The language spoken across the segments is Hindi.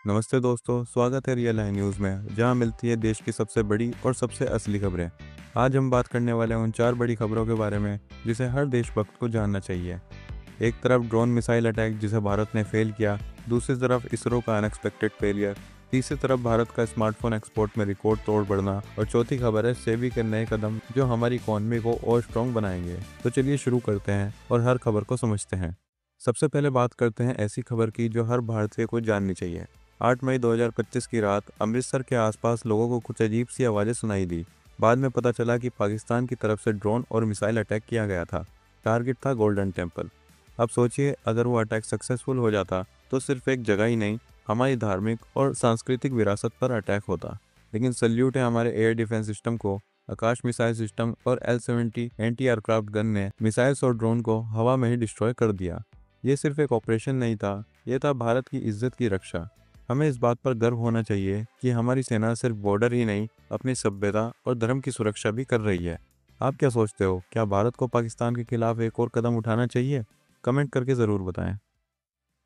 नमस्ते दोस्तों, स्वागत है रियल आई न्यूज़ में, जहां मिलती है देश की सबसे बड़ी और सबसे असली खबरें। आज हम बात करने वाले हैं उन 4 बड़ी खबरों के बारे में जिसे हर देशभक्त को जानना चाहिए। एक तरफ ड्रोन मिसाइल अटैक जिसे भारत ने फेल किया, दूसरी तरफ इसरो का अनएक्सपेक्टेड फेलियर, तीसरी तरफ भारत का स्मार्टफोन एक्सपोर्ट में रिकॉर्ड तोड़ बढ़ना और चौथी खबर है सेबी के नए कदम जो हमारी इकॉनमी को और स्ट्रॉन्ग बनाएंगे। तो चलिए शुरू करते हैं और हर खबर को समझते हैं। सबसे पहले बात करते हैं ऐसी खबर की जो हर भारतीय को जाननी चाहिए। 8 मई 2025 की रात अमृतसर के आसपास लोगों को कुछ अजीब सी आवाज़ें सुनाई दी। बाद में पता चला कि पाकिस्तान की तरफ से ड्रोन और मिसाइल अटैक किया गया था। टारगेट था गोल्डन टेम्पल। अब सोचिए, अगर वो अटैक सक्सेसफुल हो जाता तो सिर्फ एक जगह ही नहीं, हमारी धार्मिक और सांस्कृतिक विरासत पर अटैक होता। लेकिन सल्यूट है हमारे एयर डिफेंस सिस्टम को। आकाश मिसाइल सिस्टम और L-70 एंटी एयरक्राफ्ट गन ने मिसाइल्स और ड्रोन को हवा में ही डिस्ट्रॉय कर दिया। ये सिर्फ एक ऑपरेशन नहीं था, ये था भारत की इज्जत की रक्षा। हमें इस बात पर गर्व होना चाहिए कि हमारी सेना सिर्फ बॉर्डर ही नहीं, अपनी सभ्यता और धर्म की सुरक्षा भी कर रही है। आप क्या सोचते हो, क्या भारत को पाकिस्तान के खिलाफ एक और कदम उठाना चाहिए? कमेंट करके ज़रूर बताएं।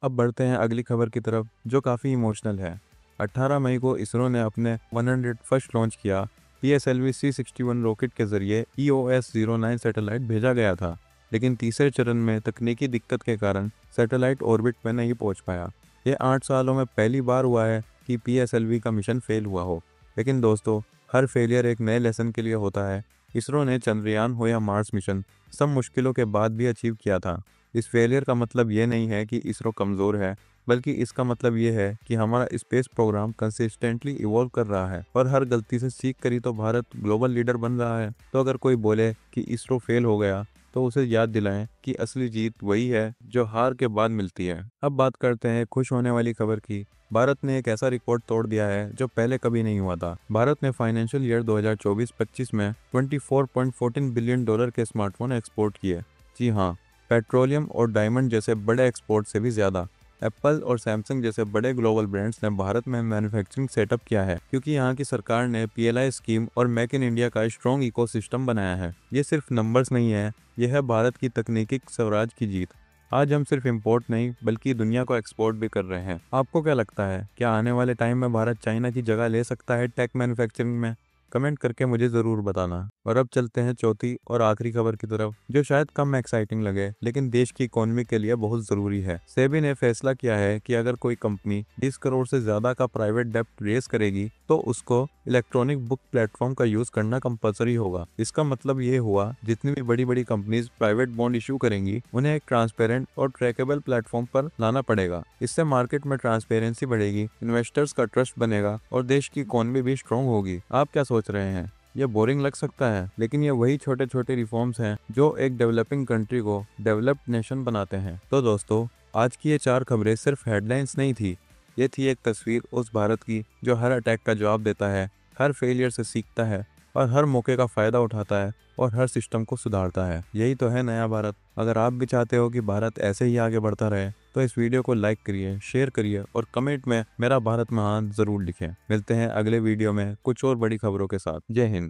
अब बढ़ते हैं अगली खबर की तरफ जो काफ़ी इमोशनल है। 18 मई को इसरो ने अपने 101st लॉन्च किया। PSLV C61 रॉकेट के जरिए EOS-09 सैटेलाइट भेजा गया था, लेकिन तीसरे चरण में तकनीकी दिक्कत के कारण सैटेलाइट ऑर्बिट में नहीं पहुंच पाया। ये 8 सालों में पहली बार हुआ है कि PSLV का मिशन फेल हुआ हो। लेकिन दोस्तों, हर फेलियर एक नए लेसन के लिए होता है। इसरो ने चंद्रयान हो या मार्स मिशन, सब मुश्किलों के बाद भी अचीव किया था। इस फेलियर का मतलब ये नहीं है कि इसरो कमज़ोर है, बल्कि इसका मतलब ये है कि हमारा स्पेस प्रोग्राम कंसिस्टेंटली इवॉल्व कर रहा है और हर गलती से सीख कर ही तो भारत ग्लोबल लीडर बन रहा है। तो अगर कोई बोले कि इसरो फेल हो गया, तो उसे याद दिलाएं कि असली जीत वही है जो हार के बाद मिलती है। अब बात करते हैं खुश होने वाली खबर की। भारत ने एक ऐसा रिकॉर्ड तोड़ दिया है जो पहले कभी नहीं हुआ था। भारत ने फाइनेंशियल ईयर 2024-25 में $24.14 बिलियन के स्मार्टफोन एक्सपोर्ट किए। जी हाँ, पेट्रोलियम और डायमंड जैसे बड़े एक्सपोर्ट से भी ज़्यादा। एप्पल और सैमसंग जैसे बड़े ग्लोबल ब्रांड्स ने भारत में मैन्युफैक्चरिंग सेटअप किया है, क्योंकि यहाँ की सरकार ने PLI स्कीम और मेक इन इंडिया का स्ट्रॉन्ग इकोसिस्टम बनाया है। ये सिर्फ नंबर्स नहीं है, यह है भारत की तकनीकी स्वराज की जीत। आज हम सिर्फ इंपोर्ट नहीं बल्कि दुनिया को एक्सपोर्ट भी कर रहे हैं। आपको क्या लगता है, क्या आने वाले टाइम में भारत चाइना की जगह ले सकता है टेक मैन्युफैक्चरिंग में? कमेंट करके मुझे ज़रूर बताना। और अब चलते हैं चौथी और आखिरी खबर की तरफ, जो शायद कम एक्साइटिंग लगे लेकिन देश की इकोनॉमी के लिए बहुत ज़रूरी है। सेबी ने फैसला किया है कि अगर कोई कंपनी 20 करोड़ से ज़्यादा का प्राइवेट डेब्ट रेज करेगी तो उसको इलेक्ट्रॉनिक बुक प्लेटफॉर्म का यूज़ करना कंपलसरी होगा। इसका मतलब ये हुआ, जितनी भी बड़ी बड़ी कंपनीज प्राइवेट बॉन्ड इशू करेंगी, उन्हें एक ट्रांसपेरेंट और ट्रैकेबल प्लेटफॉर्म पर लाना पड़ेगा। इससे मार्केट में ट्रांसपेरेंसी बढ़ेगी, इन्वेस्टर्स का ट्रस्ट बनेगा और देश की इकोनॉमी भी स्ट्रॉन्ग होगी। आप क्या सोच रहे हैं? ये बोरिंग लग सकता है, लेकिन ये वही छोटे छोटे रिफॉर्म्स हैं जो एक डेवलपिंग कंट्री को डेवलप्ड नेशन बनाते हैं। तो दोस्तों, आज की ये 4 खबरें सिर्फ हेडलाइंस नहीं थी, ये थी एक तस्वीर उस भारत की जो हर अटैक का जवाब देता है, हर फेलियर से सीखता है और हर मौके का फ़ायदा उठाता है और हर सिस्टम को सुधारता है। यही तो है नया भारत। अगर आप भी चाहते हो कि भारत ऐसे ही आगे बढ़ता रहे, तो इस वीडियो को लाइक करिए, शेयर करिए और कमेंट में मेरा भारत महान ज़रूर लिखें। मिलते हैं अगले वीडियो में कुछ और बड़ी खबरों के साथ। जय हिंद।